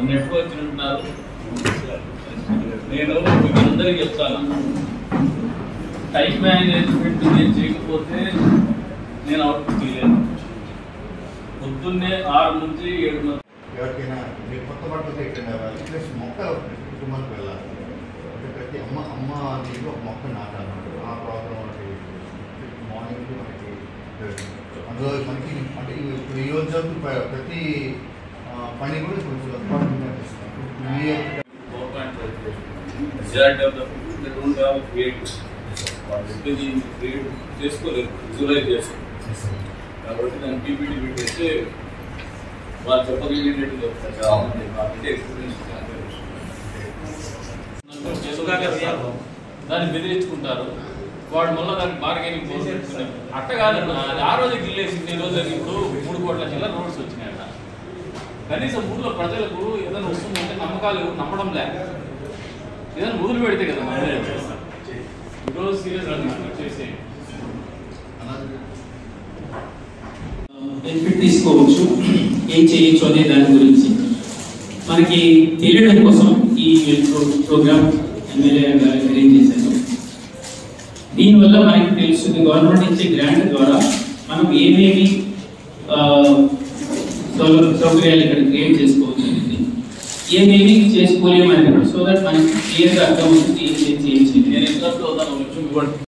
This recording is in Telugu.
నెట్వర్క్ తింటున్నారు. నేను మీకు అందరికీ చెప్తాను, టైం మేనేజ్మెంట్ నేను చేయకపోతే నేను అవుట్పుట్ చేయలేను. పొద్దున్నే 6 నుంచి 7 ఎవరికైనా మీరు కొత్త బట్టలు ఎక్కడ ప్లస్ మొక్క కుటుంబానికి వెళ్ళాలి అంటే ప్రతి అమ్మ దీంట్లో ఒక మొక్క నాటాలన్నమాట. ఆ ప్రోగ్రామ్ మనకి మార్నింగ్ మనకి అందులో మనకి అంటే ఇప్పుడు ఈ రోజు ప్రతి పని కూడా కొంచెం చేసుకోలేదు, విజువలైజ్ చేస్తాం కాబట్టి దాన్ని పీపీటీ పెట్టేస్తే వాళ్ళు చెప్పగలిగేటట్టు దాన్ని బెదిరించుకుంటారు. వాడు మళ్ళీ దానికి బార్గెనింగ్ చేసేస్తున్నారు. అట్ట కాదన్న, అది ఆ రోజు గిల్లేసింది. ఈ రోజు ఇప్పుడు 3 కోట్ల చిల్లర రోడ్స్ వచ్చినాయట. కనీసం ఊళ్ళో ప్రజలకు ఏదైనా వస్తుందంటే నమ్మకాలు నమ్మడం లే, ఏదైనా మొదలు పెడితే కదా ఈరోజు సీరియస్ చేసే బెనిఫిట్ తీసుకోవచ్చు, ఏం చేయొచ్చు అనే దాని గురించి మనకి తెలియడం కోసం ఈ ప్రోగ్రామ్ ఎమ్మెల్యే గారు అరేంజ్ చేశారు. దీనివల్ల మనకి తెలుస్తుంది గవర్నమెంట్ ఇచ్చే గ్రాంట్ ద్వారా మనం ఏమేమి సౌకర్యాలు ఇక్కడ క్రియేట్ చేసుకోవచ్చు అనేది, ఏమేమి చేసుకోలేమని, సో దట్ మనకి క్లియర్గా అర్థం అవుతుంది ఏం చేయాలి. నేను ఎంత